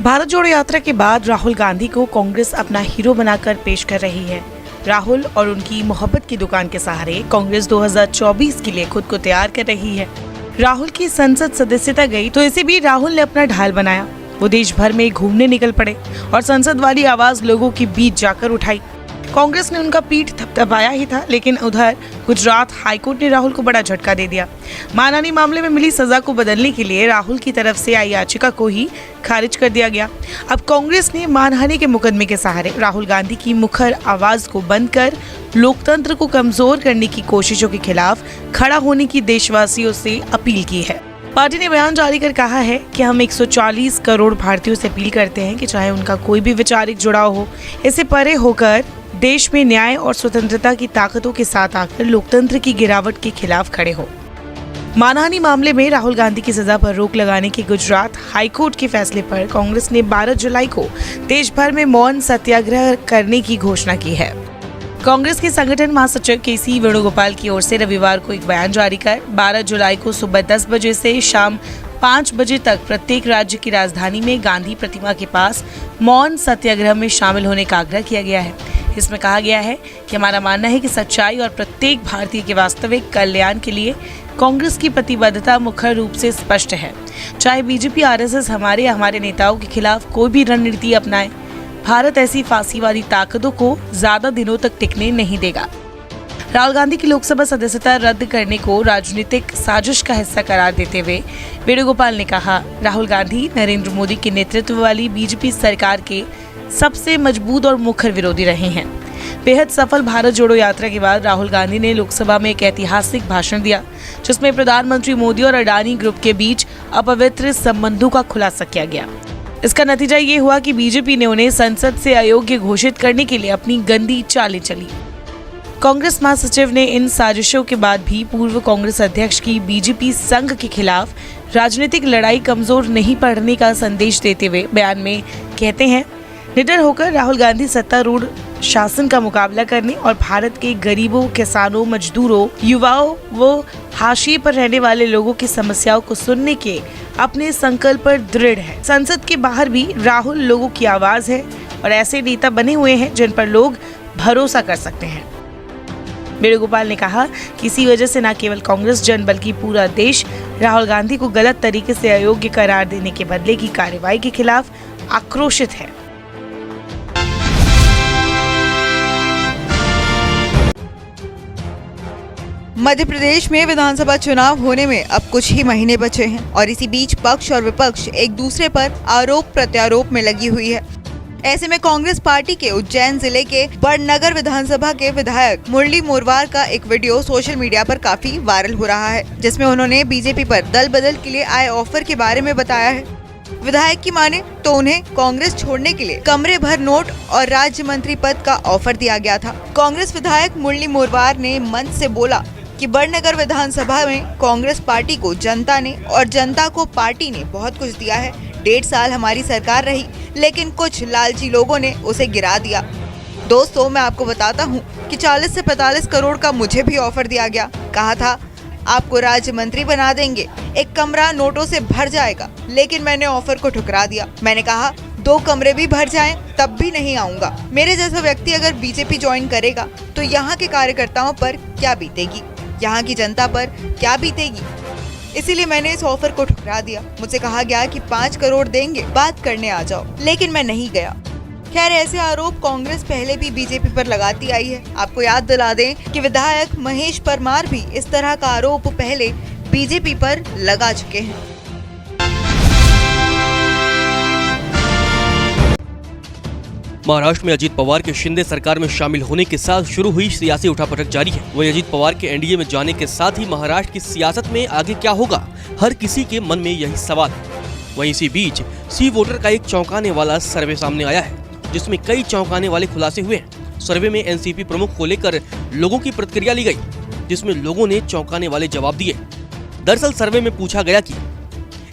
भारत जोड़ो यात्रा के बाद राहुल गांधी को कांग्रेस अपना हीरो बनाकर पेश कर रही है। राहुल और उनकी मोहब्बत की दुकान के सहारे कांग्रेस 2024 के लिए खुद को तैयार कर रही है। राहुल की संसद सदस्यता गई तो इसे भी राहुल ने अपना ढाल बनाया। वो देश भर में घूमने निकल पड़े और संसद वाली आवाज लोगों के बीच जाकर उठाई। कांग्रेस ने उनका पीठ थपथपाया ही था, लेकिन उधर गुजरात हाईकोर्ट ने राहुल को बड़ा झटका दे दिया। मानहानि मामले में मिली सजा को बदलने के लिए राहुल की तरफ से आई याचिका को ही खारिज कर दिया गया। अब कांग्रेस ने मानहानि के मुकदमे के सहारे राहुल गांधी की मुखर आवाज को बंद कर लोकतंत्र को कमजोर करने की कोशिशों के खिलाफ खड़ा होने की देशवासियों से अपील की है। पार्टी ने बयान जारी कर कहा है कि हम 140 करोड़ भारतीयों से अपील करते हैं कि चाहे उनका कोई भी वैचारिक जुड़ाव हो, इससे परे होकर देश में न्याय और स्वतंत्रता की ताकतों के साथ आकर लोकतंत्र की गिरावट के खिलाफ खड़े हो। मानहानि मामले में राहुल गांधी की सजा पर रोक लगाने के गुजरात हाईकोर्ट के फैसले पर कांग्रेस ने 12 जुलाई को देश भर में मौन सत्याग्रह करने की घोषणा की है। कांग्रेस के संगठन महासचिव केसी वेणुगोपाल की ओर से रविवार को एक बयान जारी कर 12 जुलाई को सुबह 10 बजे से शाम 5 बजे तक प्रत्येक राज्य की राजधानी में गांधी प्रतिमा के पास मौन सत्याग्रह में शामिल होने का आग्रह किया गया है। इसमें कहा गया है कि हमारा मानना है कि सच्चाई और प्रत्येक भारतीय के वास्तविक कल्याण के लिए कांग्रेस की प्रतिबद्धता मुख्य रूप से स्पष्ट है। चाहे बीजेपी आरएसएस हमारे नेताओं के खिलाफ कोई भी रणनीति अपनाए, भारत ऐसी फांसीवादी ताकतों को ज्यादा दिनों तक टिकने नहीं देगा। राहुल गांधी की लोकसभा सदस्यता रद्द करने को राजनीतिक साजिश का हिस्सा करार देते हुए वेणुगोपाल ने कहा, राहुल गांधी नरेंद्र मोदी के नेतृत्व वाली बीजेपी सरकार के सबसे मजबूत और मुखर विरोधी रहे हैं। बेहद सफल भारत जोड़ो यात्रा के बाद राहुल गांधी ने लोकसभा में एक ऐतिहासिक भाषण दिया, जिसमें प्रधानमंत्री मोदी और अडानी ग्रुप के बीच अपवित्र संबंधों का खुलासा किया गया। इसका नतीजा ये हुआ कि बीजेपी ने उन्हें संसद से अयोग्य घोषित करने के लिए अपनी गंदी चालें चली। कांग्रेस महासचिव ने इन साजिशों के बाद भी पूर्व कांग्रेस अध्यक्ष की बीजेपी संघ के खिलाफ राजनीतिक लड़ाई कमजोर नहीं पड़ने का संदेश देते हुए बयान में कहते हैं, निडर होकर राहुल गांधी सत्तारूढ़ शासन का मुकाबला करने और भारत के गरीबों, किसानों, मजदूरों, युवाओं व हाशिए पर रहने वाले लोगों की समस्याओं को सुनने के अपने संकल्प पर दृढ़ है। संसद के बाहर भी राहुल लोगों की आवाज है और ऐसे नेता बने हुए हैं जिन पर लोग भरोसा कर सकते हैं। वेणुगोपाल ने कहा कि इसी वजह से न केवल कांग्रेस जन बल्कि पूरा देश राहुल गांधी को गलत तरीके से अयोग्य करार देने के बदले की कार्रवाई के खिलाफ आक्रोशित है। मध्य प्रदेश में विधानसभा चुनाव होने में अब कुछ ही महीने बचे हैं और इसी बीच पक्ष और विपक्ष एक दूसरे पर आरोप प्रत्यारोप में लगी हुई है। ऐसे में कांग्रेस पार्टी के उज्जैन जिले के बड़नगर विधानसभा के विधायक मुरली मोरवार का एक वीडियो सोशल मीडिया पर काफी वायरल हो रहा है, जिसमें उन्होंने बीजेपी पर दल बदल के लिए आए ऑफर के बारे में बताया है। विधायक की माने तो उन्हें कांग्रेस छोड़ने के लिए कमरे भर नोट और राज्य मंत्री पद का ऑफर दिया गया था। कांग्रेस विधायक मुरली मोरवार ने मंच से बोला कि बड़नगर विधानसभा में कांग्रेस पार्टी को जनता ने और जनता को पार्टी ने बहुत कुछ दिया है। 1.5 साल हमारी सरकार रही, लेकिन कुछ लालची लोगों ने उसे गिरा दिया। दोस्तों, मैं आपको बताता हूँ कि 40 से 45 करोड़ का मुझे भी ऑफर दिया गया। कहा था आपको राज्य मंत्री बना देंगे, एक कमरा नोटों से भर जाएगा, लेकिन मैंने ऑफर को ठुकरा दिया। मैंने कहा 2 कमरे भी भर जाएं तब भी नहीं आऊंगा। मेरे जैसा व्यक्ति अगर बीजेपी ज्वाइन करेगा तो यहाँ के कार्यकर्ताओं पर क्या बीतेगी, यहाँ की जनता पर क्या बीतेगी। इसीलिए मैंने इस ऑफर को ठुकरा दिया। मुझसे कहा गया कि 5 करोड़ देंगे, बात करने आ जाओ, लेकिन मैं नहीं गया। खैर, ऐसे आरोप कांग्रेस पहले भी बीजेपी पर लगाती आई है। आपको याद दिला दें कि विधायक महेश परमार भी इस तरह का आरोप पहले बीजेपी पर लगा चुके हैं। महाराष्ट्र में अजीत पवार के शिंदे सरकार में शामिल होने के साथ शुरू हुई सियासी उठापटक जारी है। वहीं अजीत पवार के एनडीए में जाने के साथ ही महाराष्ट्र की सियासत में आगे क्या होगा, हर किसी के मन में यही सवाल है। वहीं इसी बीच सी वोटर का एक चौंकाने वाला सर्वे सामने आया है, जिसमें कई चौंकाने वाले खुलासे हुए हैं। सर्वे में एनसीपी प्रमुख को लेकर लोगों की प्रतिक्रिया ली गई, जिसमें लोगों ने चौंकाने वाले जवाब दिए। दरअसल सर्वे में पूछा गया कि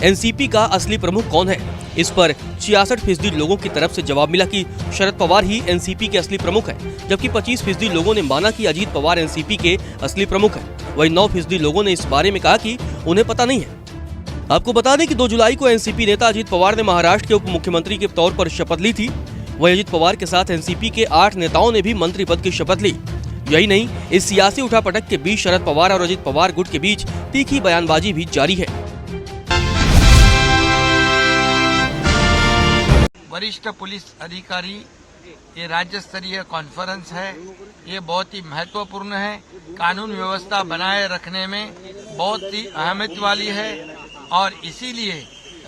एनसीपी का असली प्रमुख कौन है। इस पर 66% लोगों की तरफ से जवाब मिला कि शरद पवार ही एनसीपी के असली प्रमुख है, जबकि 25% लोगों ने माना कि अजीत पवार एनसीपी के असली प्रमुख है। वहीं 9% लोगों ने इस बारे में कहा कि उन्हें पता नहीं है। आपको बता दें कि 2 जुलाई को एनसीपी नेता अजीत पवार ने महाराष्ट्र के उप मुख्यमंत्री के तौर पर शपथ ली थी। वहीं अजीत पवार के साथ एनसीपी के 8 नेताओं ने भी मंत्री पद की शपथ ली। यही नहीं, इस सियासी उठापटक के बीच शरद पवार और अजीत पवार गुट के बीच तीखी बयानबाजी भी जारी है। वरिष्ठ पुलिस अधिकारी, ये राज्य स्तरीय कॉन्फ्रेंस है, ये बहुत ही महत्वपूर्ण है। कानून व्यवस्था बनाए रखने में बहुत ही अहमियत वाली है और इसीलिए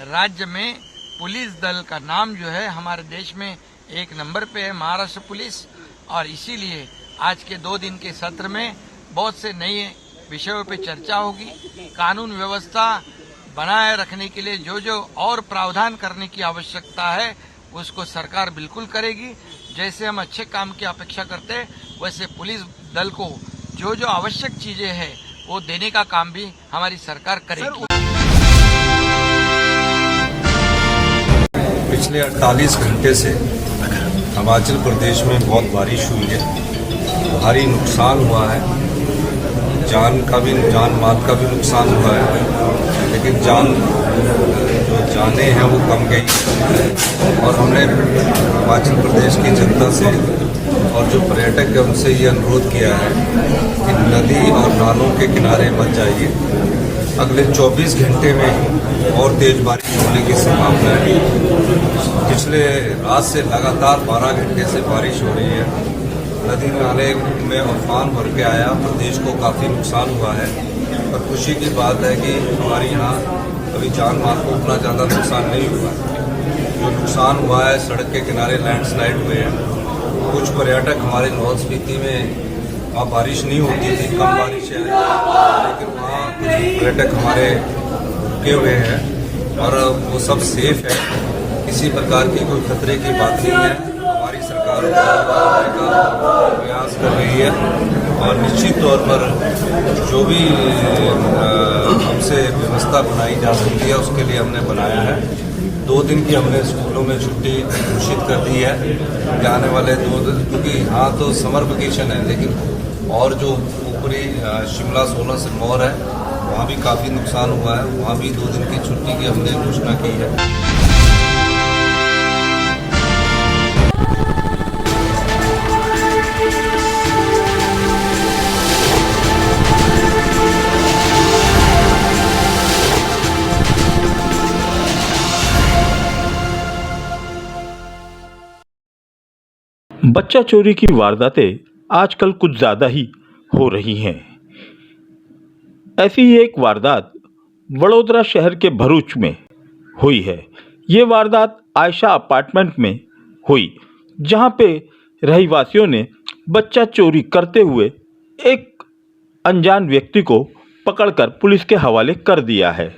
राज्य में पुलिस दल का नाम जो है हमारे देश में 1 नंबर पे है, महाराष्ट्र पुलिस। और इसीलिए आज के 2 दिन के सत्र में बहुत से नए विषयों पे चर्चा होगी। कानून व्यवस्था बनाए रखने के लिए जो जो और प्रावधान करने की आवश्यकता है उसको सरकार बिल्कुल करेगी। जैसे हम अच्छे काम की अपेक्षा करते हैं वैसे पुलिस दल को जो जो आवश्यक चीजें हैं वो देने का काम भी हमारी सरकार करेगी। पिछले 48 घंटे से हिमाचल प्रदेश में बहुत बारिश हुई है, भारी नुकसान हुआ है, जान माल का भी नुकसान हुआ है, लेकिन जो जाने हैं वो कम गई। और हमने हिमाचल प्रदेश की जनता से और जो पर्यटक है उनसे ये अनुरोध किया है कि नदी और नालों के किनारे मत जाइए। अगले 24 घंटे में और तेज बारिश होने की संभावना है। पिछले रात से लगातार 12 घंटे से बारिश हो रही है। नदी नाले में उफान भर के आया, प्रदेश को काफ़ी नुकसान हुआ है। और खुशी की बात है कि हमारे यहाँ अभी जान माल को उतना ज़्यादा नुकसान नहीं हुआ। जो नुकसान हुआ है सड़क के किनारे लैंडस्लाइड हुए हैं। कुछ पर्यटक हमारे लाहौल स्पीति में वहाँ बारिश नहीं होती थी, कम बारिश है, लेकिन वहाँ कुछ पर्यटक हमारे रुके हुए हैं और वो सब सेफ है। किसी प्रकार की कोई खतरे की बात नहीं है। हमारी सरकार का प्रयास कर रही है और निश्चित तौर पर जो भी हमसे व्यवस्था बनाई जा सकती है उसके लिए हमने बनाया है। 2 दिन की हमने स्कूलों में छुट्टी घोषित कर दी है कि आने वाले 2 दिन, क्योंकि यहाँ तो समर वेकेशन है, लेकिन और जो ऊपरी शिमला 16 सिरमौर है वहाँ भी काफ़ी नुकसान हुआ है, वहाँ भी 2 दिन की छुट्टी की हमने घोषणा की है। बच्चा चोरी की वारदातें आजकल कुछ ज़्यादा ही हो रही हैं। ऐसी ही एक वारदात वडोदरा शहर के भरूच में हुई है। ये वारदात आयशा अपार्टमेंट में हुई, जहां पे रहीवासियों ने बच्चा चोरी करते हुए एक अनजान व्यक्ति को पकड़कर पुलिस के हवाले कर दिया है।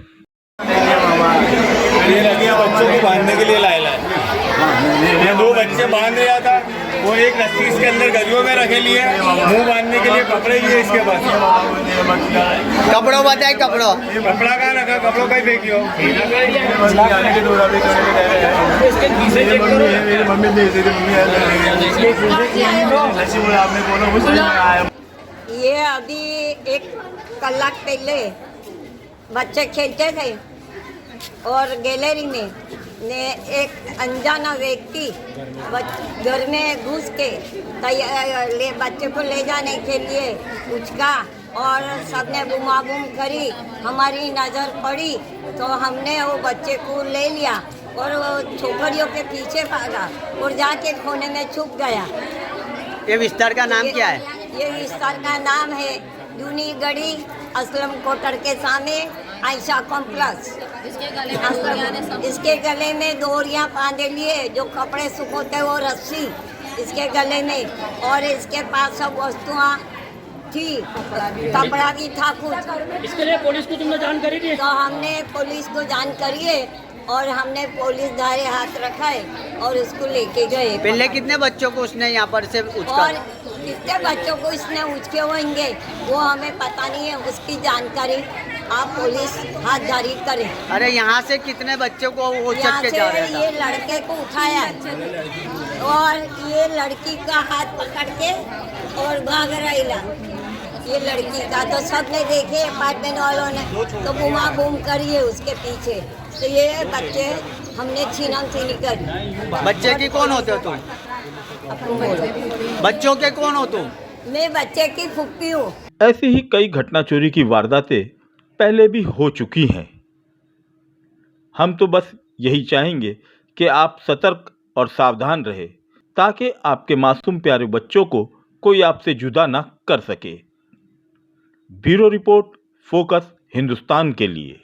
बच्चों को बांधने के लिए लाया है। 2 बच्चे बांध रहा था, वो एक रस्सी इसके अंदर गलियों में रखे लिए, मुंह बांधने के लिए कपड़े लिए इसके पास। कपड़ों बताए कपड़ा कहाँ रखा, कपड़ों का ही फेंकियो। ये अभी 1 कलाक पहले बच्चे खेलते थे और गैलरी में ने एक अनजाना व्यक्ति घर में घुस के बच्चे को ले जाने के लिए उचका और सबने बुमाबुम करी। हमारी नज़र पड़ी तो हमने वो बच्चे को ले लिया और वो छोकरियों के पीछे भागा और जाके कोने में छुप गया। ये विस्तार का नाम क्या है? ये विस्तार का नाम है दूनी गढ़ी असलम कोटर के सामने आयशा कॉम्प्लेक्स। इसके गले में डोरियां बांधे लिए, जो कपड़े सुखोते वो रस्सी इसके गले में, और इसके पास सब वस्तुआं थी, कपड़ा भी था कुछ। इसके लिए पुलिस को तुमने जानकारी दी? तो हमने पुलिस को जानकारी है और हमने पुलिस धारे हाथ रखा है और उसको लेके गए। पहले कितने बच्चों को उसने यहाँ पर से और कितने बच्चों को इसने उचके होंगे वो हमें पता नहीं है, उसकी जानकारी आप पुलिस हाथ जारी करें। अरे यहाँ से कितने बच्चों को वो उचक के जा रहे थे? ये लड़के को उठाया और ये लड़की का हाथ पकड़ के और भाग रही। ये लड़की का तो सबने देखे अपार्टमेंट वालों ने तो घुमा घूम करी है उसके पीछे। तो ये बच्चे हमने छीना छीनी करी। बच्चे की कौन होते हो तुम? बच्चों के कौन हो तुम? मैं बच्चे की फुप्पी हूँ। ऐसी ही कई घटना चोरी की वारदातें पहले भी हो चुकी हैं। हम तो बस यही चाहेंगे कि आप सतर्क और सावधान रहे ताकि आपके मासूम प्यारे बच्चों को कोई आपसे जुदा ना कर सके। ब्यूरो रिपोर्ट, फोकस हिंदुस्तान के लिए।